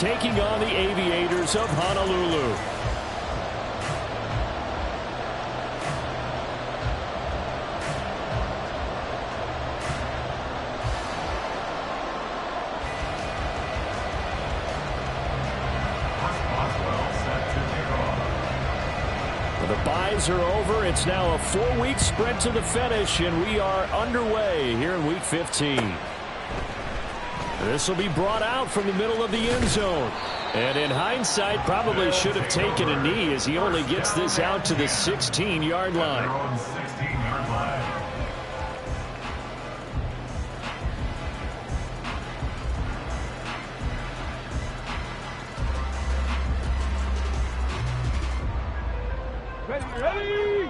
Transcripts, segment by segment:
taking on the Aviators of Honolulu. The byes are over. It's now a 4-week sprint to the finish, and we are underway here in Week 15. This will be brought out from the middle of the end zone. And in hindsight, probably should have taken a knee as he only gets this out to the 16-yard line. Ready?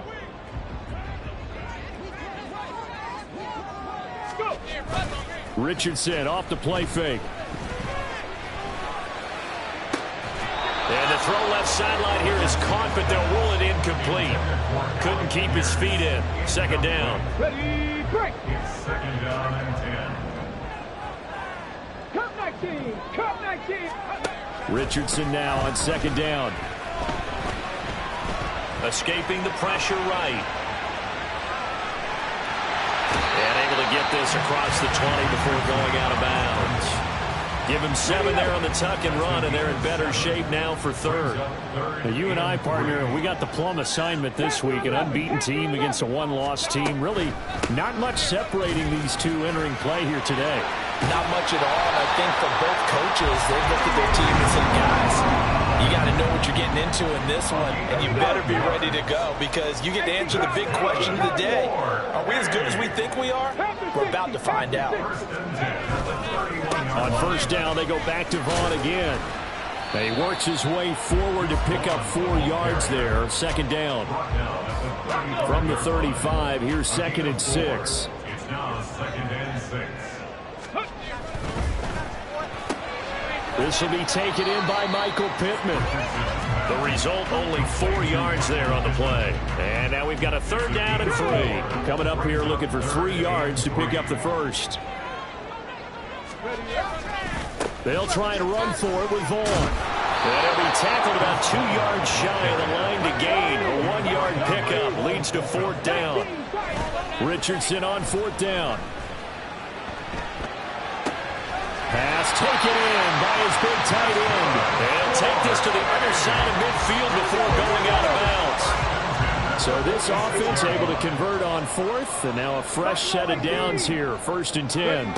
Go! Richardson off the play fake. And the throw left sideline here is caught, but they'll rule it incomplete. Couldn't keep his feet in. Second down. Ready, break! It's second down and 10. Cut 19! Cut 19! Richardson now on second down. Escaping the pressure right. And able to get this across the 20 before going out of bounds. Give him 7 there on the tuck and run, and they're in better shape now for third. Now, you and I, partner, we got the plum assignment this week, an unbeaten team against a one-loss team. Really not much separating these two entering play here today. Not much at all, and I think for both coaches, they've looked at their team and said, guys, you got to know what you're getting into in this one, and you better be ready to go because you get to answer the big question of the day. Are we as good as we think we are? We're about to find out. On first down, they go back to Vaughn again. He works his way forward to pick up 4 yards there. Second down. From the 35, here's second and 6. It's now second and 6. This will be taken in by Michael Pittman. The result, only 4 yards there on the play. And now we've got a third down and 3. Coming up here looking for 3 yards to pick up the first. They'll try to run for it with Vaughn. And he'll be tackled about 2 yards shy of the line to gain. A 1-yard pickup leads to fourth down. Richardson on fourth down. Pass taken in by his big tight end. And he'll take this to the other side of midfield before going out of bounds. So this offense able to convert on fourth, and now a fresh set of downs here. First and 10.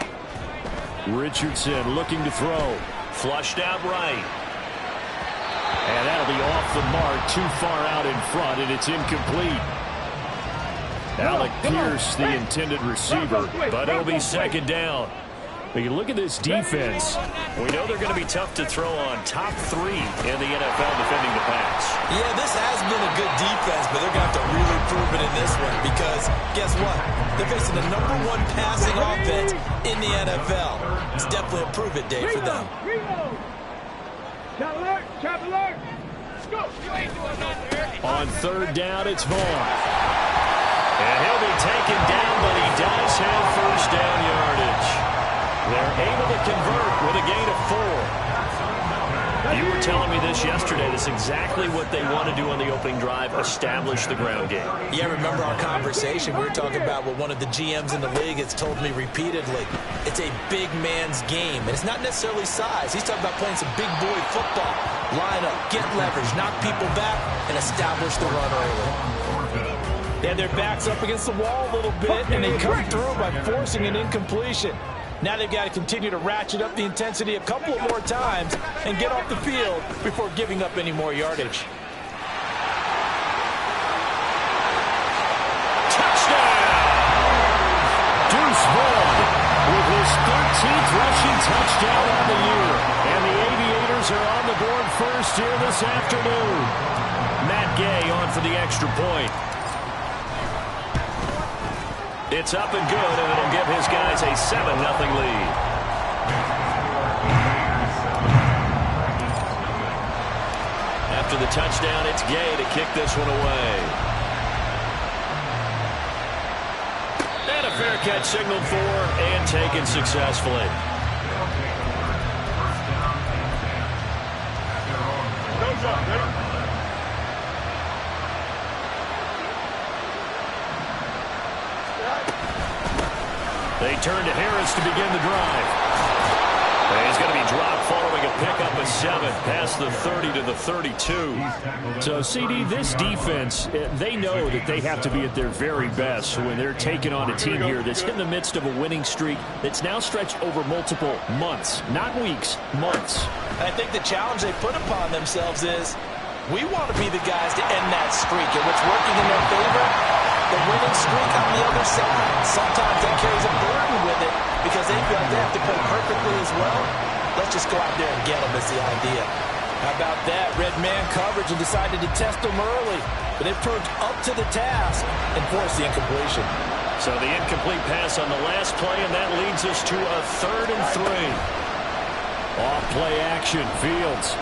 Richardson looking to throw. Flushed out right. And that'll be off the mark, too far out in front, and it's incomplete. Alec Pierce, the intended receiver, but it'll be second down. But you look at this defense. We know they're going to be tough to throw on. Top 3 in the NFL defending the pass. Yeah, this has been a good defense, but they're going to have to really prove it in this one because guess what? They're facing the #1 passing offense in the NFL. It's definitely a prove-it day for them. Trap alert! Go! On third down, it's Vaughn. And he'll be taken down, but he does have first down yardage. They're able to convert with a gain of 4. You were telling me this yesterday. This is exactly what they want to do on the opening drive, establish the ground game. Yeah, remember our conversation? We were talking about what one of the GMs in the league has told me repeatedly. It's a big man's game, and it's not necessarily size. He's talking about playing some big boy football. Line up, get leverage, knock people back, and establish the run early. They had their backs up against the wall a little bit, and they come through by forcing an incompletion. Now they've got to continue to ratchet up the intensity a couple of more times and get off the field before giving up any more yardage. Touchdown! Deuce Vaughn with his 13th rushing touchdown on the year. And the Aviators are on the board first here this afternoon. Matt Gay on for the extra point. It's up and good, and it'll give his guys a 7-0 lead. After the touchdown, it's Gay to kick this one away. And a fair catch signaled for and taken successfully. They turn to Harris to begin the drive. And he's going to be dropped following a pickup of 7 past the 30 to the 32. So, CD, this defense, they know that they have to be at their very best when they're taking on a team here that's in the midst of a winning streak that's now stretched over multiple months, not weeks, months. I think the challenge they put upon themselves is we want to be the guys to end that streak, and what's working in their favor, the winning streak on the other side. Sometimes that carries a burden with it because they feel like they have to play perfectly as well. Let's just go out there and get them is the idea. How about that? Red man coverage and decided to test them early, but they've proved up to the task and forced the incompletion. So the incomplete pass on the last play, and that leads us to a 3rd and 3. Off play action, Fields.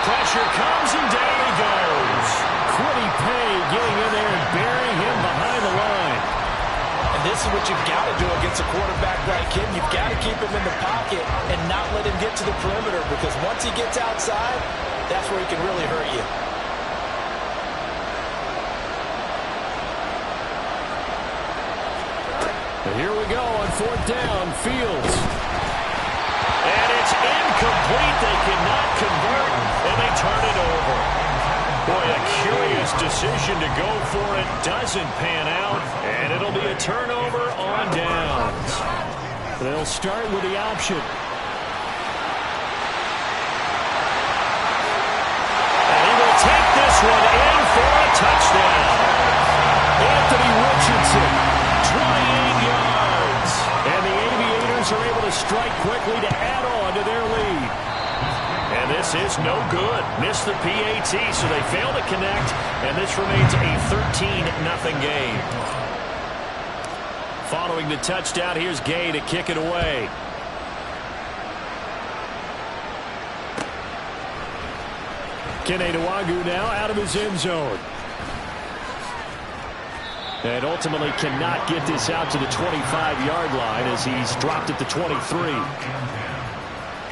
Pressure comes, and down he goes. Kwity Paye getting in there and burying him behind the line. And this is what you've got to do against a quarterback like him. You've got to keep him in the pocket and not let him get to the perimeter, because once he gets outside, that's where he can really hurt you. And here we go on 4th down, Fields. And it's incomplete. They cannot convert, and they turn it over. Boy, a curious decision to go for it. Doesn't pan out, and it'll be a turnover on downs. They'll start with the option. And he will take this one in for a touchdown. Anthony Richardson, 28 yards. And the Aviators are able to strike quickly to add on to their lead. And this is no good. Missed the PAT, so they fail to connect, and this remains a 13-0 game. Following the touchdown, here's Gay to kick it away. Kene Nwangwu now out of his end zone. And ultimately cannot get this out to the 25-yard line as he's dropped at the 23.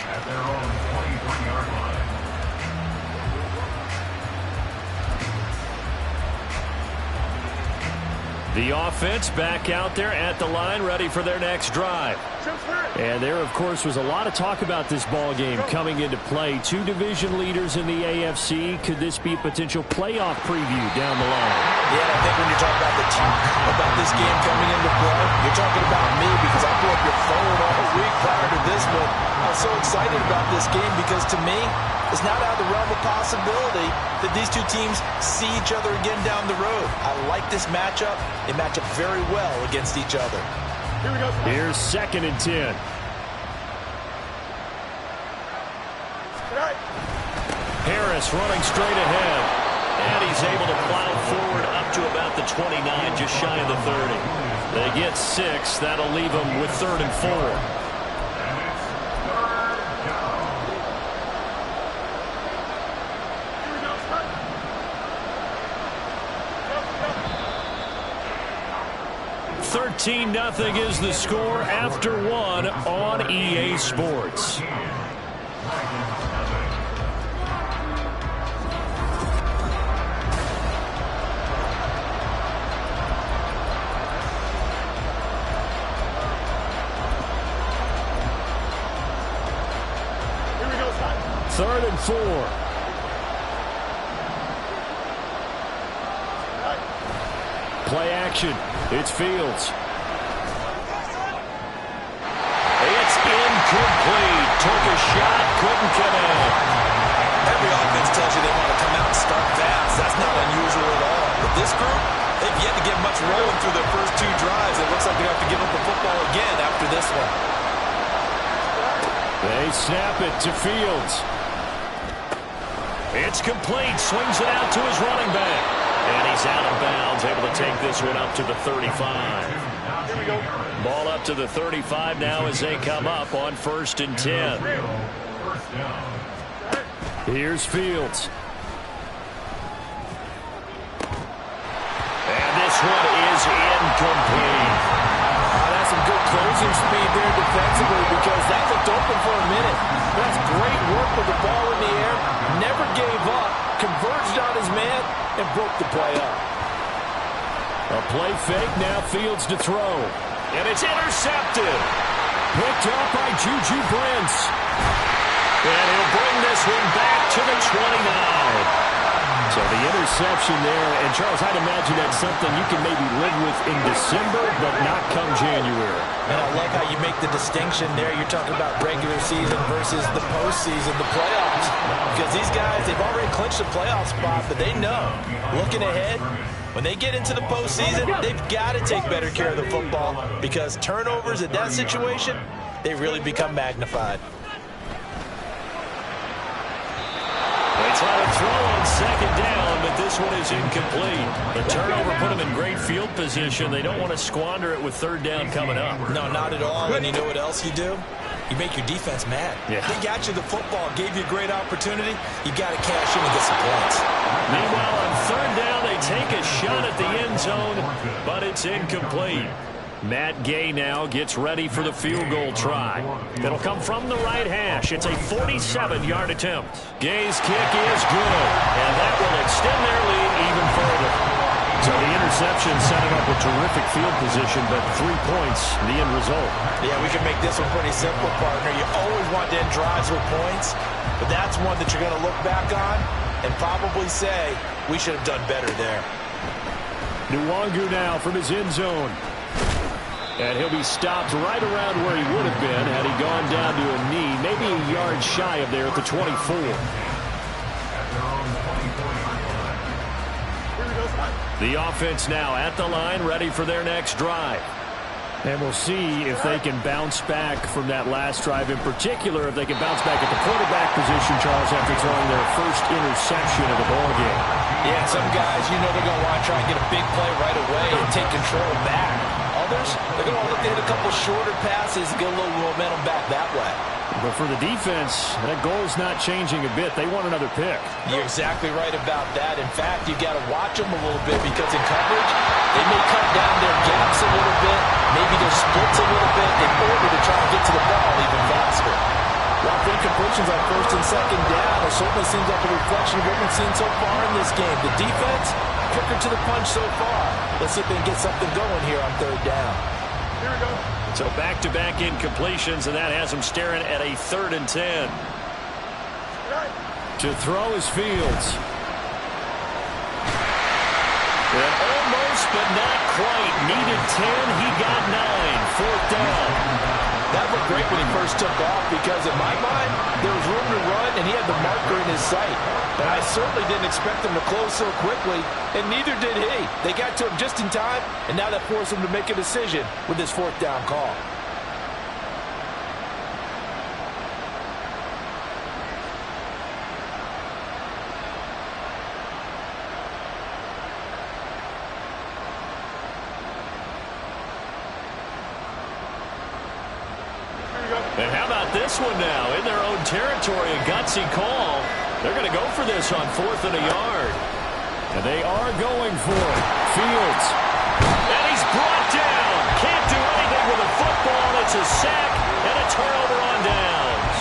At their own 23-yard line. The offense back out there at the line, ready for their next drive. And there, of course, was a lot of talk about this ball game coming into play. 2 division leaders in the AFC. Could this be a potential playoff preview down the line? Yeah, I think when you're talking about the talk about this game coming into play, you're talking about me, because I blew up your phone all week prior to this one. I was so excited about this game because, to me, it's not out of the realm of possibility that these two teams see each other again down the road. I like this matchup. They match up very well against each other. Here we go. Here's 2nd and 10. Harris running straight ahead. And he's able to plow forward up to about the 29, just shy of the 30. They get 6. That'll leave them with 3rd and 4. Nothing is the score after 1 on EA Sports. Here we go, son. 3rd and 4. Play action. It's Fields. It's incomplete. Took a shot, couldn't connect. Every offense tells you they want to come out and start fast. That's not unusual at all. But this group, they've yet to get much rolling through their first 2 drives. It looks like they have to give up the football again after this one. They snap it to Fields. It's complete. Swings it out to his running back. And he's out of bounds, able to take this one up to the 35. Here we go. Ball up to the 35 now as they come up on 1st and 10. Here's Fields. And this one is incomplete. That's some good closing speed there defensively, because that looked open for a minute. That's great work with the ball in the air. Never gave up. Converged on his man and broke the play up. A play fake, now Fields to throw. And it's intercepted. Picked up by Juju Brents. And he'll bring this one back to the 29. So the interception there. And, Charles, I'd imagine that's something you can maybe live with in December, but not come January. And I love how you make the distinction there. You're talking about regular season versus the postseason, the playoffs. Because these guys, they've already clinched a playoff spot, but they know, looking ahead, when they get into the postseason, they've got to take better care of the football because turnovers in that situation, they really become magnified. They try to throw on second down, but this one is incomplete. The turnover put them in great field position. They don't want to squander it with third down coming up. No, not at all. And you know what else you do? You make your defense mad. Yeah. They got you the football, gave you a great opportunity. You got to cash in and get some points. Meanwhile, on third down, they take a shot at the end zone, but it's incomplete. Matt Gay now gets ready for the field goal try. It'll come from the right hash. It's a 47-yard attempt. Gay's kick is good, and that will extend their lead even further. So the interception setting up a terrific field position, but 3 points, the end result. Yeah, we can make this one pretty simple, partner. You always want to end drives with points, but that's one that you're going to look back on and probably say, we should have done better there. Nwangu now from his end zone. And he'll be stopped right around where he would have been had he gone down to a knee, maybe a yard shy of there at the 24. The offense now at the line, ready for their next drive. And we'll see if they can bounce back from that last drive, in particular if they can bounce back at the quarterback position, Charles, after throwing their first interception of the ballgame. Yeah, some guys, you know they're going to want to try and get a big play right away and take control back. Others, they're going to look to hit a couple shorter passes and get a little momentum back that way. But for the defense, that goal's not changing a bit. They want another pick. You're exactly right about that. In fact, you've got to watch them a little bit because in coverage, they may cut down their gaps a little bit, maybe their splits a little bit in order to try to get to the ball even faster. Lots of incompletions on first and second down. It certainly seems like a reflection of what we've seen so far in this game. The defense, quicker to the punch so far. Let's see if they can get something going here on third down. Here we go. So back-to-back incompletions, and that has him staring at a 3rd and 10. To throw is Fields. And almost, but not quite. Needed 10, he got 9. 4th down. That looked great when he first took off because, in my mind, there was room to run, and he had the marker in his sight. But I certainly didn't expect him to close so quickly, and neither did he. They got to him just in time, and now that forced him to make a decision with his 4th down call. And how about this one now? In their own territory, a gutsy call. They're going to go for this on 4th and a yard. And they are going for it. Fields. And he's brought down. Can't do anything with a football. It's a sack and a turnover on downs.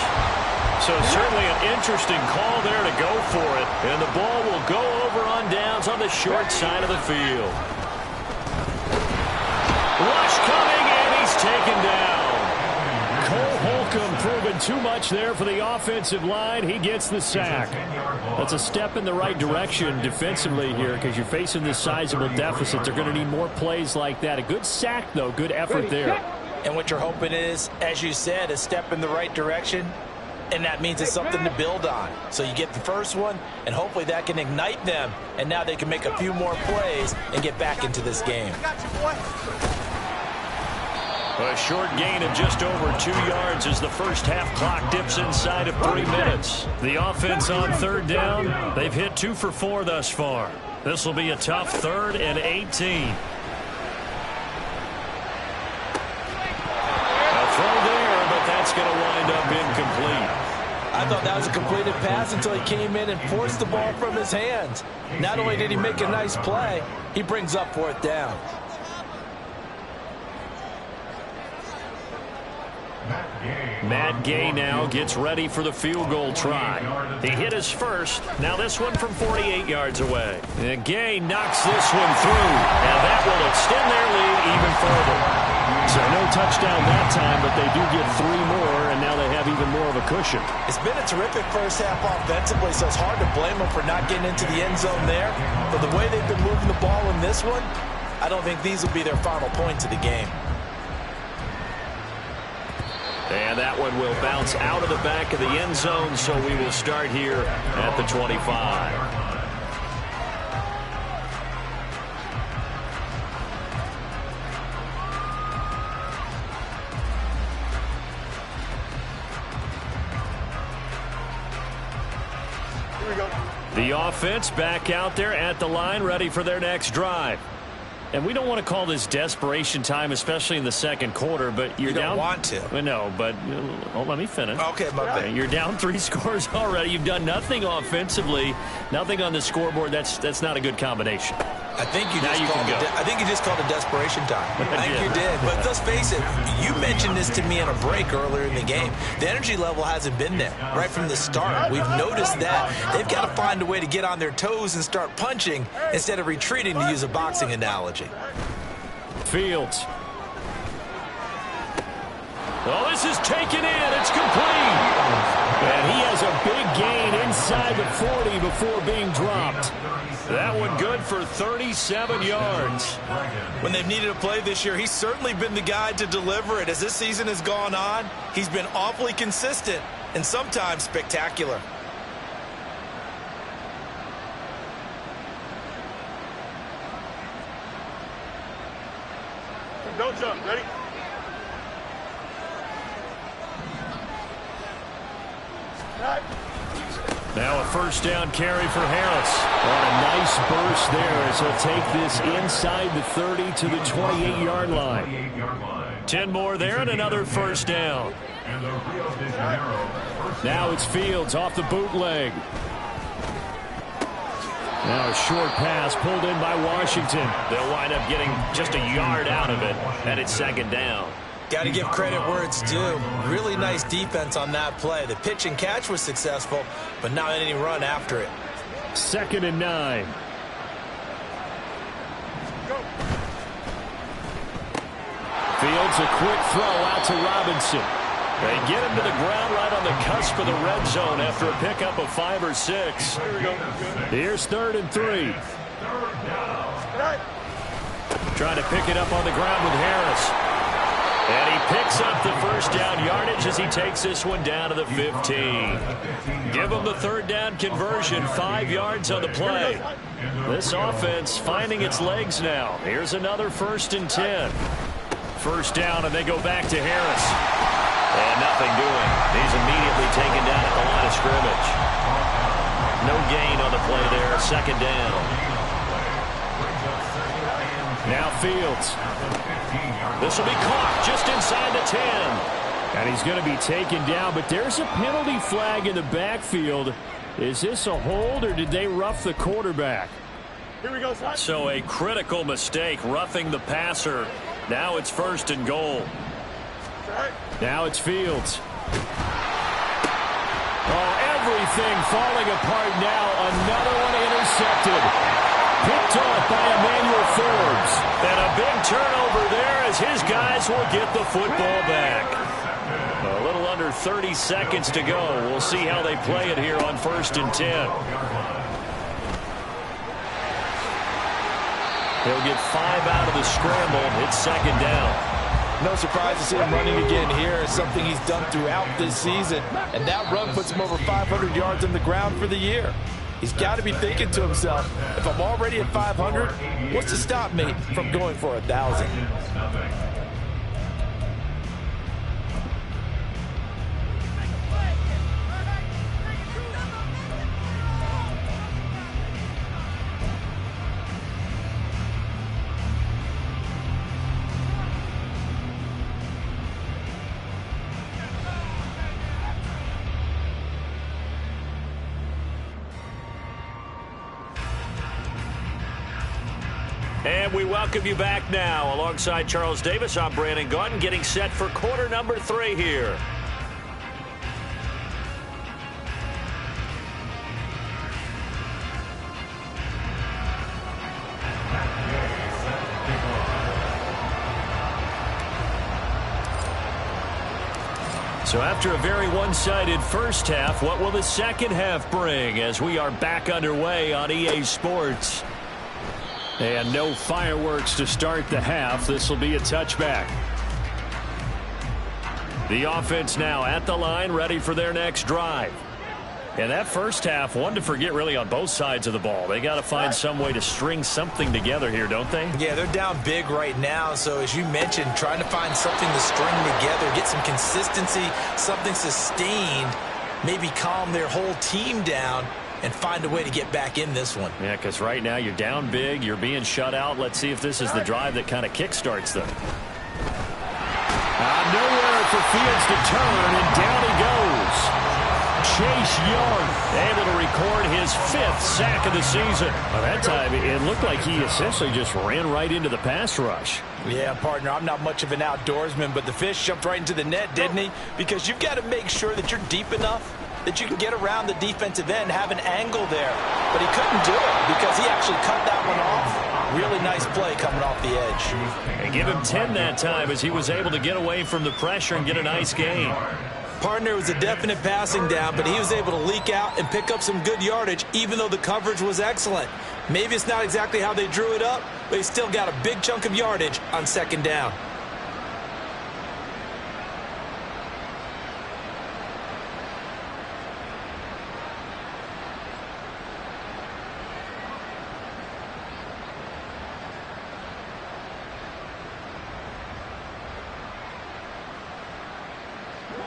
So certainly an interesting call there to go for it. And the ball will go over on downs on the short side of the field. Rush coming, and he's taken down. Cole Holcomb proving too much there for the offensive line. He gets the sack. That's a step in the right direction defensively here because you're facing this sizable deficit. They're going to need more plays like that. A good sack, though. Good effort there. And what you're hoping is, as you said, a step in the right direction, and that means it's something to build on. So you get the first one, and hopefully that can ignite them, and now they can make a few more plays and get back into this game. A short gain of just over 2 yards as the first half clock dips inside of 3 minutes. The offense on third down, they've hit 2 for 4 thus far. This will be a tough 3rd and 18. A throw there, but that's going to wind up incomplete. I thought that was a completed pass until he came in and forced the ball from his hands. Not only did he make a nice play, he brings up 4th down. Matt Gay now gets ready for the field goal try. He hit his first. Now this one from 48 yards away. And Gay knocks this one through, and that will extend their lead even further. So no touchdown that time, but they do get 3 more, and now they have even more of a cushion. It's been a terrific first half offensively, so it's hard to blame them for not getting into the end zone there. But the way they've been moving the ball in this one, I don't think these will be their final points of the game. And that one will bounce out of the back of the end zone, so we will start here at the 25. The offense back out there at the line, ready for their next drive. And we don't want to call this desperation time, especially in the second quarter, but you're down. You don't want to. Well, no, but let me finish. Okay, my bad. You're down 3 scores already. You've done nothing offensively, nothing on the scoreboard. That's not a good combination. I think you just called it desperation time. I think you did. But let's face it, you mentioned this to me in a break earlier in the game. The energy level hasn't been there right from the start. We've noticed that. They've got to find a way to get on their toes and start punching instead of retreating, to use a boxing analogy. Fields. Oh, this is taken in. It's complete. And he has a big gain inside the 40 before being dropped. That one good for 37 yards. When they've needed a play this year, he's certainly been the guy to deliver it. As this season has gone on, he's been awfully consistent and sometimes spectacular. Don't jump. Ready? Now a first down carry for Harris. On a nice burst there as he'll take this inside the 30 to the 28-yard line. 10 more there and another first down. Now it's Fields off the bootleg. Now a short pass pulled in by Washington. They'll wind up getting just a yard out of it, and it's second down. Got to give credit where it's due. Really nice defense on that play. The pitch and catch was successful, but not any run after it. 2nd and 9. Fields a quick throw out to Robinson. They get him to the ground right on the cusp of the red zone after a pickup of 5 or 6. Here's 3rd and 3. Trying to pick it up on the ground with Harris. And he picks up the first down yardage as he takes this one down to the 15. Give him the 3rd down conversion, 5 yards on the play. This offense finding its legs now. Here's another 1st and 10. First down, and they go back to Harris. And nothing doing. He's immediately taken down at the line of scrimmage. No gain on the play there. 2nd down. Now Fields. This will be caught just inside the 10. And he's going to be taken down, but there's a penalty flag in the backfield. Is this a hold, or did they rough the quarterback? Here we go, son. So a critical mistake, roughing the passer. Now it's 1st and goal. Now it's Fields. Oh, everything falling apart now. Another one intercepted. Picked off by Emmanuel Forbes. And a big turnover there as his guys will get the football back. A little under 30 seconds to go. We'll see how they play it here on 1st and 10. He'll get 5 out of the scramble. It's 2nd down. No surprise to see him running again here. It's something he's done throughout this season. And that run puts him over 500 yards on the ground for the year. He's got to be thinking to himself, if I'm already at 500, what's to stop me from going for 1,000? And we welcome you back now. Alongside Charles Davis, I'm Brandon Gaudin, getting set for quarter number 3 here. So after a very one-sided first half, what will the second half bring as we are back underway on EA Sports? And no fireworks to start the half. This will be a touchback. The offense now at the line, ready for their next drive. And that first half, one to forget really on both sides of the ball. They got to find some way to string something together here, don't they? Yeah, they're down big right now. So as you mentioned, trying to find something to string together, get some consistency, something sustained, maybe calm their whole team down and find a way to get back in this one. Yeah, because right now you're down big, you're being shut out. Let's see if this is the drive that kind of kickstarts them. Nowhere for Fields to turn, and down he goes. Chase Young able to record his 5th sack of the season. Well, that time it looked like he essentially just ran right into the pass rush. Yeah, partner, I'm not much of an outdoorsman, but the fish jumped right into the net, didn't he? Because you've got to make sure that you're deep enough that you can get around the defensive end, have an angle there. But he couldn't do it because he actually cut that one off. Really nice play coming off the edge. And give him 10 that time as he was able to get away from the pressure and get a nice gain. Partner, was a definite passing down, but he was able to leak out and pick up some good yardage, even though the coverage was excellent. Maybe it's not exactly how they drew it up, but he still got a big chunk of yardage on second down.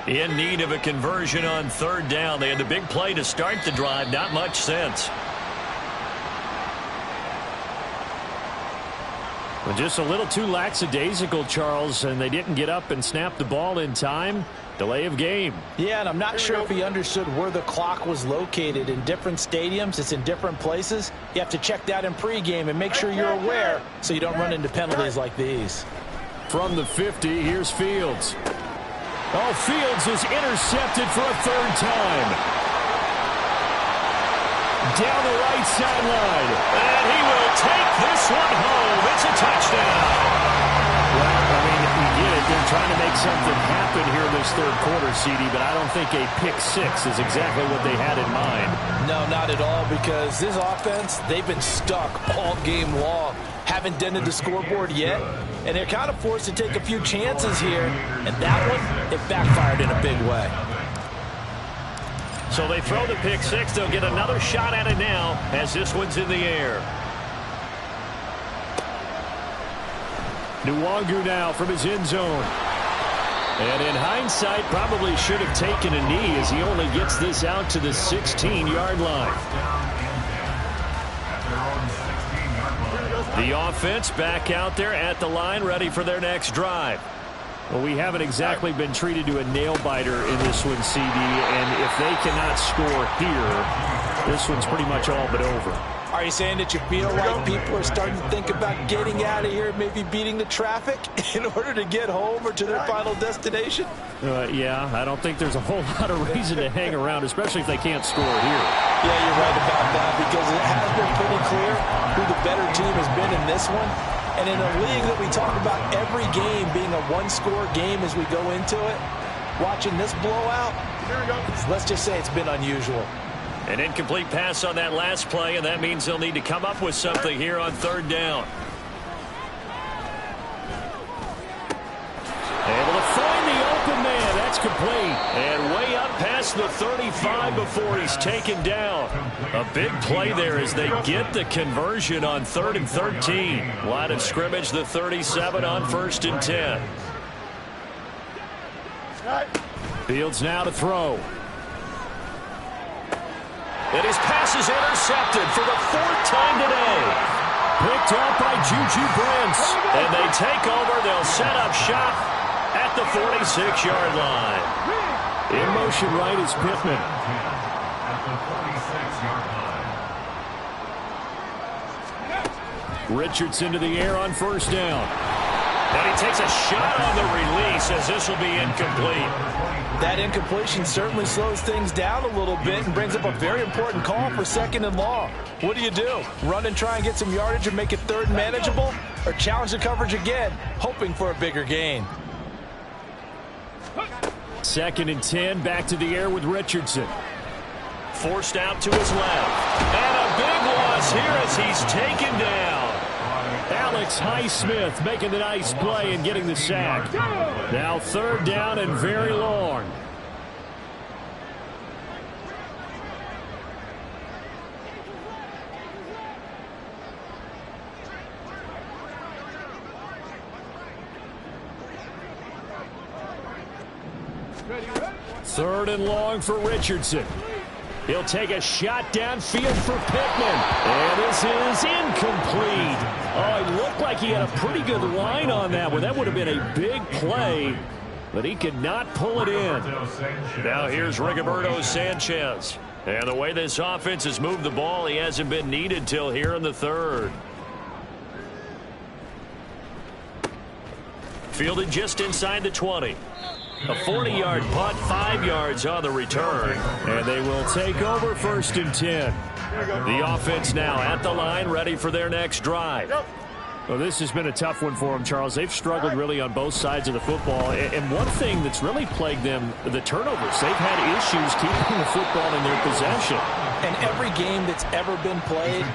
In need of a conversion on third down. They had the big play to start the drive. Not much sense. Well, just a little too lackadaisical, Charles, and they didn't get up and snap the ball in time. Delay of game. Yeah, and I'm not sure if he understood where the clock was located. In different stadiums, it's in different places. You have to check that in pregame and make sure you're aware so you don't run into penalties like these. From the 50, here's Fields. Oh, Fields is intercepted for a 3rd time. Down the right sideline. And he will take this one home. It's a touchdown. Well, I mean, you get it. They're trying to make something happen here in this 3rd quarter, CD, but I don't think a pick 6 is exactly what they had in mind. No, not at all, because this offense, they've been stuck all game long. Haven't dented the scoreboard yet, and they're kind of forced to take a few chances here, and that one, it backfired in a big way. So they throw the pick 6. They'll get another shot at it now as this one's in the air. Nwangu now from his end zone. And in hindsight, probably should have taken a knee as he only gets this out to the 16-yard line. The offense back out there at the line, ready for their next drive. Well, we haven't exactly been treated to a nail-biter in this one, CD, and if they cannot score here, this one's pretty much all but over. Are you saying that you feel like people are starting to think about getting out of here, maybe beating the traffic in order to get home or to their final destination? Yeah, I don't think there's a whole lot of reason to hang around, especially if they can't score here. Yeah, you're right about that, because it has been pretty clear who the better team has been in this one. And in a league that we talk about every game being a one-score game as we go into it, watching this blowout, let's just say it's been unusual. An incomplete pass on that last play, and that means they'll need to come up with something here on 3rd down. Able to find the open man. That's complete. And way up past the 35 before he's taken down. A big play there as they get the conversion on 3rd and 13. Line of scrimmage, the 37 on 1st and 10. Fields now to throw. And his pass is intercepted for the 4th time today. Picked up by Juju Brents. And they take over. They'll set up shop at the 46-yard line. In motion right is Pittman. Richardson to the air on 1st down. And he takes a shot on the release as this will be incomplete. That incompletion certainly slows things down a little bit and brings up a very important call for 2nd and long. What do? Run and try and get some yardage and make it 3rd manageable? Or challenge the coverage again, hoping for a bigger gain? 2nd and 10, back to the air with Richardson. Forced out to his left. And a big loss here as he's taken down. Alex Highsmith making the nice play and getting the sack. Now 3rd down and very long. Third and long for Richardson. He'll take a shot downfield for Pittman. And this is incomplete. Oh, it looked like he had a pretty good line on that one. That would have been a big play, but he could not pull it in. Now here's Rigoberto Sanchez. And the way this offense has moved the ball, he hasn't been needed till here in the 3rd. Fielded just inside the 20. A 40-yard punt, 5 yards on the return. And they will take over 1st and 10. The offense now at the line, ready for their next drive. Well, this has been a tough one for them, Charles. They've struggled really on both sides of the football. And one thing that's really plagued them, the turnovers. They've had issues keeping the football in their possession. And every game that's ever been played,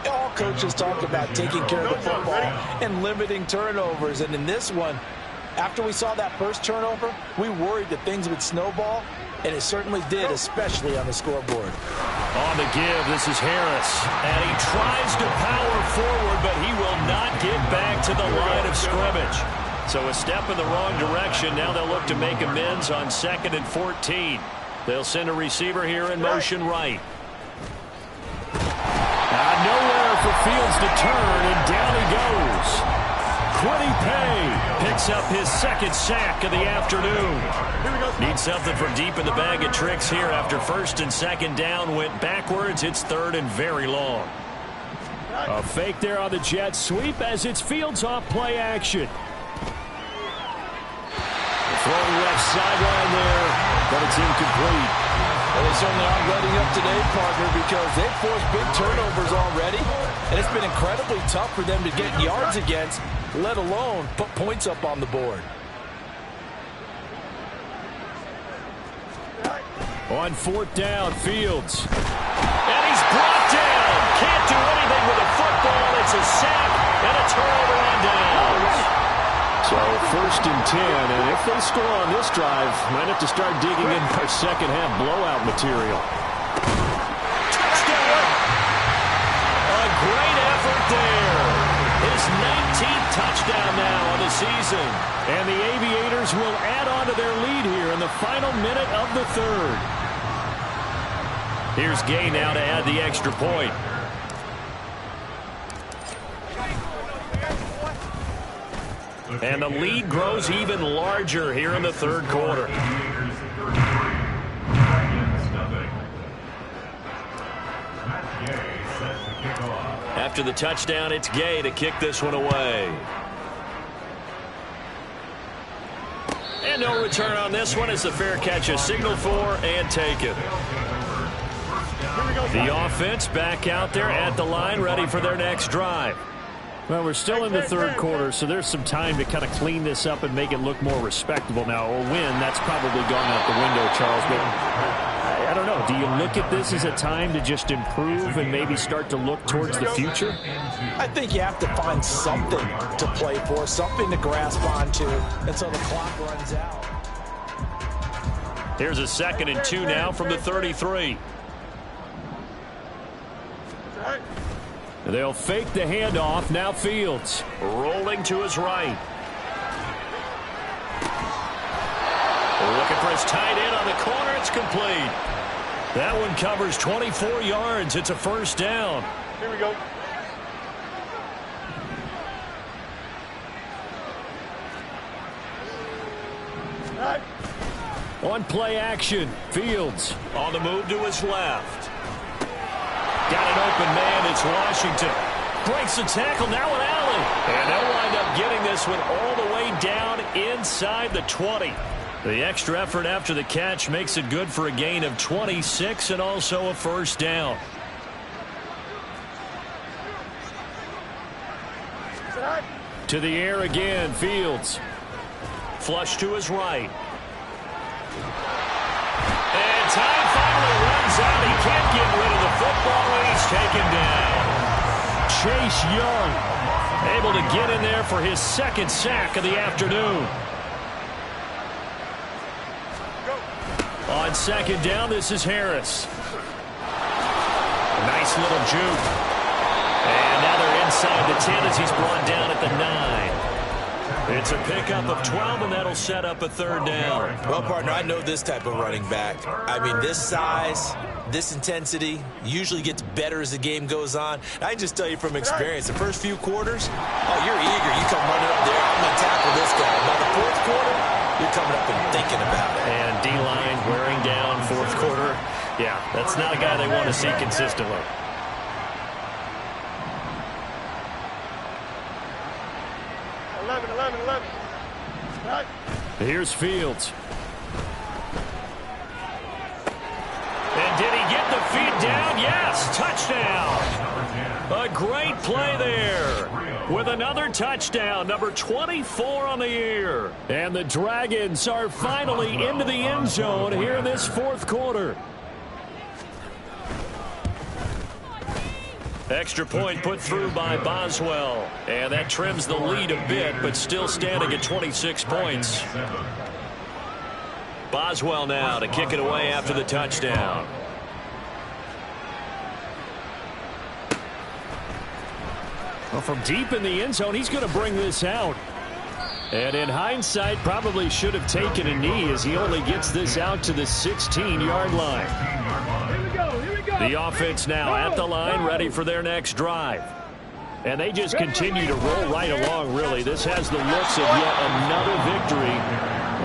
all coaches talk about taking care of the football and limiting turnovers. And in this one, after we saw that first turnover, we worried that things would snowball, and it certainly did, especially on the scoreboard. On the give, this is Harris. And he tries to power forward, but he will not get back to the line of scrimmage. So a step in the wrong direction. Now they'll look to make amends on 2nd and 14. They'll send a receiver here in motion right. Nowhere for Fields to turn, and down he goes. Kwity Paye picks up his 2nd sack of the afternoon. Need something from deep in the bag of tricks here after 1st and 2nd down went backwards. It's 3rd and very long. A fake there on the jet sweep as it's Fields off play action. Throwing left sideline there, but it's incomplete. Well, they certainly aren't letting up today, partner, because they've forced big turnovers already, and it's been incredibly tough for them to get yards against, let alone put points up on the board. On 4th down, Fields. And he's brought down. Can't do anything with a football. It's a sack and a turnover on downs. So 1st and 10, and if they score on this drive, might have to start digging in for second half blowout material. Touchdown! A great effort there. His 19th touchdown now on the season. And the Aviators will add on to their lead here in the final minute of the 3rd. Here's Gay now to add the extra point. And the lead grows even larger here in the 3rd quarter. After the touchdown, it's Gay to kick this one away. And no return on this one as the fair catch is signaled for and taken. The offense back out there at the line, ready for their next drive. Well, we're still in the 3rd quarter, so there's some time to kind of clean this up and make it look more respectable now. A win, that's probably gone out the window, Charles. But I don't know. Do you look at this as a time to just improve and maybe start to look towards the future? I think you have to find something to play for, something to grasp onto until the clock runs out. Here's a 2nd and 2 now from the 33. They'll fake the handoff. Now Fields. Rolling to his right. Looking for his tight end on the corner. It's complete. That one covers 24 yards. It's a 1st down. Here we go. On play action, Fields. On the move to his left. Got an open man. It's Washington. Breaks the tackle. Now an alley. And they'll wind up getting this one all the way down inside the 20. The extra effort after the catch makes it good for a gain of 26 and also a 1st down. To the air again, Fields. Flush to his right. And time finally runs out. He can't get rid of the football, and he's taken down. Chase Young able to get in there for his second sack of the afternoon. On second down, this is Harris. Nice little juke. And now they're inside the 10 as he's brought down at the 9. It's a pickup of 12, and that'll set up a third down. Well, partner, I know this type of running back. I mean, this size, this intensity usually gets better as the game goes on. I can just tell you from experience, the first few quarters, oh, you're eager. You come running up there, I'm going to tackle this guy. By the fourth quarter, you're coming up and thinking about it. And D-line wearing down fourth quarter. Yeah, that's not a guy they want to see consistently. Right. Here's Fields. And did he get the feet down? Yes, touchdown. A great play there with another touchdown, number 24 on the year. And the Dragons are finally into the end zone here in this fourth quarter. Extra point put through by Boswell. And that trims the lead a bit, but still standing at 26 points. Boswell now to kick it away after the touchdown. Well, from deep in the end zone, he's going to bring this out. And in hindsight, probably should have taken a knee as he only gets this out to the 16-yard line. The offense now at the line, ready for their next drive. And they just continue to roll right along, really. This has the looks of yet another victory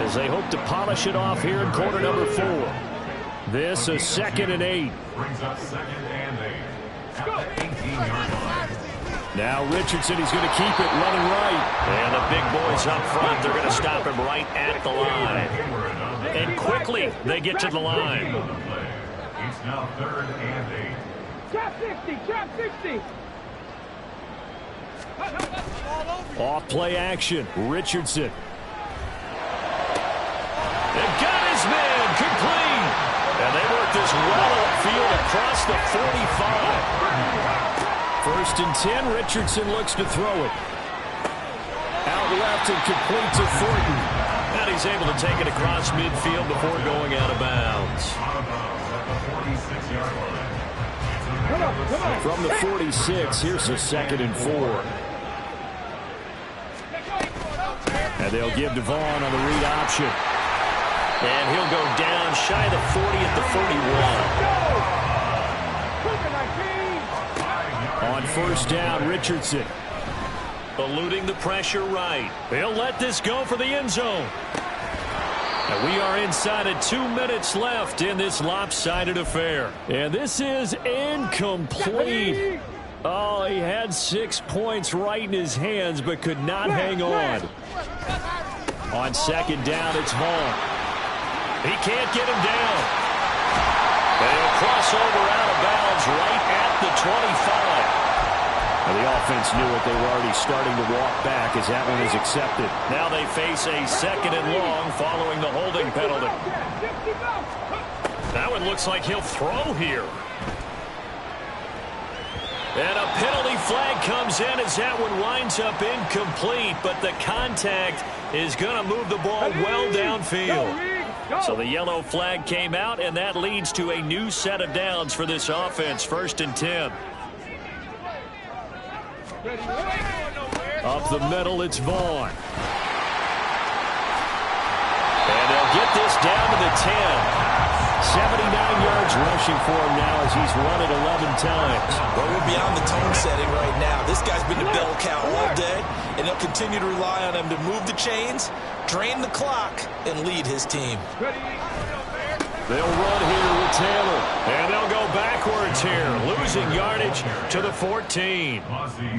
as they hope to polish it off here in quarter number 4. This is 2nd and 8. Brings up 2nd and 8. At the 18-yard line. Now Richardson, he's going to keep it running right. And the big boys up front, they're going to stop him right at the line. And quickly, they get to the line. It's now 3rd and 8. Trap 60, trap 60. Off play action, Richardson. They've got his man, complete. And they work this well upfield across the 45. 1st and 10, Richardson looks to throw it. Out left and complete to Thornton. And he's able to take it across midfield before going out of bounds. From the 46, here's a 2nd and 4. And they'll give Devon on the read option. And he'll go down shy of the 40 at the 41. On 1st down, Richardson. Eluding the pressure right. They'll let this go for the end zone. And we are inside of 2 minutes left in this lopsided affair. And this is incomplete. Oh, he had 6 points right in his hands, but could not hang on. On 2nd down, it's Vaughn. He can't get him down. And he'll cross over out of bounds right at the 25. And the offense knew it. They were already starting to walk back as that one is accepted. Now they face a 2nd and long following the holding penalty. That one looks like he'll throw here. And a penalty flag comes in as that one winds up incomplete, but the contact is going to move the ball well downfield. So the yellow flag came out, and that leads to a new set of downs for this offense. 1st and 10. Up the middle, it's Vaughn. And they'll get this down to the 10. 79 yards rushing for him now as he's run it 11 times. Well, we're beyond the tone setting right now. This guy's been the bell cow all day, and they'll continue to rely on him to move the chains, drain the clock, and lead his team. They'll run here with Taylor, and they'll go backwards here, losing yardage to the 14.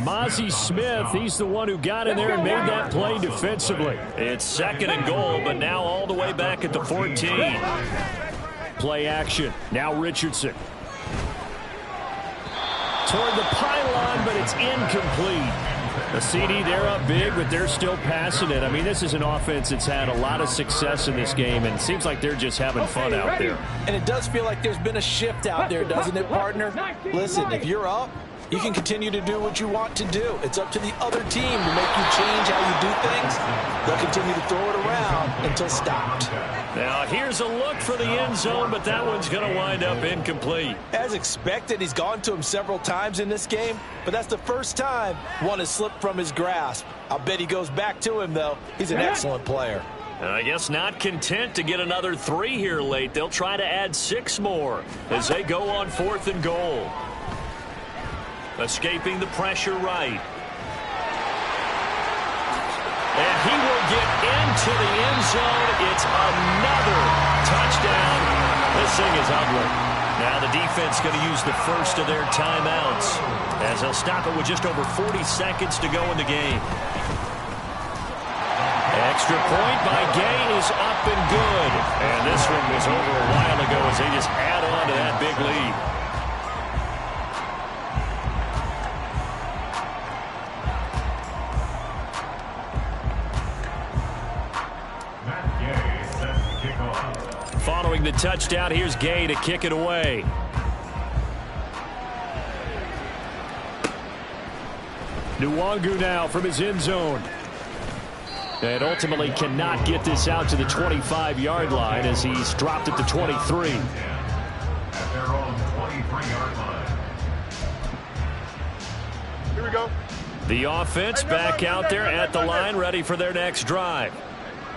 Mozzie Smith, he's the one who got in there and made that play defensively. It's 2nd and goal, but now all the way back at the 14. Play action. Now Richardson. Toward the pylon, but it's incomplete. The CD, they're up big, but they're still passing it. I mean, this is an offense that's had a lot of success in this game, and it seems like they're just having fun out there. And it does feel like there's been a shift out there, doesn't it, partner? Listen, if you're up, you can continue to do what you want to do. It's up to the other team to make you change how you do things. They'll continue to throw it around until stopped. Now, here's a look for the end zone, but that one's going to wind up incomplete. As expected, he's gone to him several times in this game, but that's the first time one has slipped from his grasp. I'll bet he goes back to him, though. He's an excellent player. And I guess not content to get another 3 here late. They'll try to add 6 more as they go on 4th and goal. Escaping the pressure right. And he will get into the end zone. It's another touchdown. This thing is ugly. Now the defense going to use the first of their timeouts as they'll stop it with just over 40 seconds to go in the game. Extra point by Gay is up and good. And this one was over a while ago as they just add on to that big lead. Following the touchdown, here's Gay to kick it away. Nwangu now from his end zone. And ultimately cannot get this out to the 25-yard line as he's dropped at the 23. At their own 23-yard line. Here we go. The offense back out there at the line, ready for their next drive.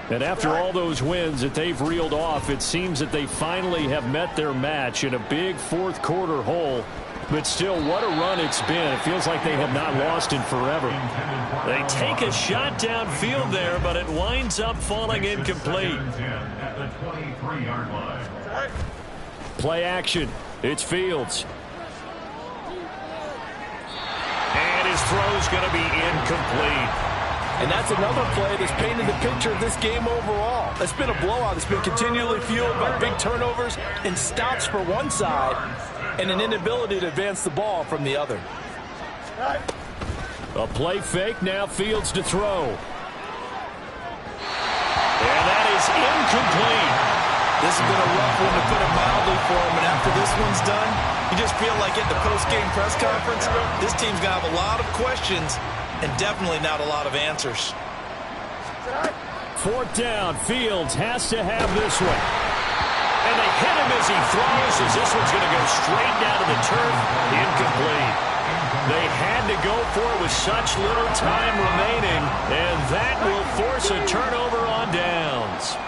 And after all those wins that they've reeled off, it seems that they finally have met their match in a big fourth-quarter hole. But still, what a run it's been. It feels like they have not lost in forever. They take a shot downfield there, but it winds up falling incomplete. At the 23-yard line. Play action. It's Fields. And his throw's going to be incomplete. And that's another play that's painted the picture of this game overall. It's been a blowout. It's been continually fueled by big turnovers and stops for one side and an inability to advance the ball from the other. A play fake, now Fields to throw. And that is incomplete. This has been a rough one, to put it mildly, for him. And after this one's done, you just feel like at the post-game press conference, this team's going to have a lot of questions and definitely not a lot of answers. 4th down, Fields has to have this one. And they hit him as he throws, as this one's going to go straight down to the turf. Incomplete. They had to go for it with such little time remaining, and that will force a turnover on downs.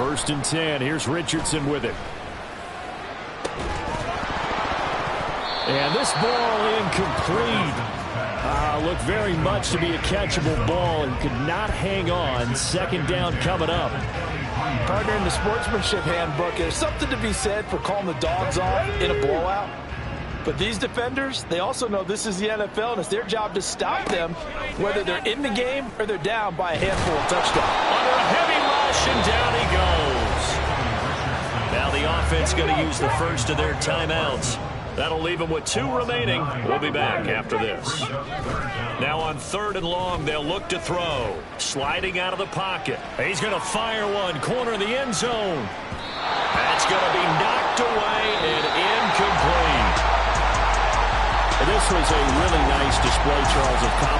1st and 10. Here's Richardson with it. And this ball incomplete. Looked very much to be a catchable ball and could not hang on. 2nd down coming up. Partner, in the sportsmanship handbook, there's something to be said for calling the dogs off in a blowout. But these defenders, they also know this is the NFL, and it's their job to stop them, whether they're in the game or they're down by a handful of touchdowns. Under a heavy rush, and down he goes. Now the offense going to use the first of their timeouts. That'll leave them with 2 remaining. We'll be back after this. Now on 3rd and long, they'll look to throw. Sliding out of the pocket. He's going to fire one. Corner of the end zone. That's going to be knocked away and incomplete. This was a really nice display, Charles, of confidence.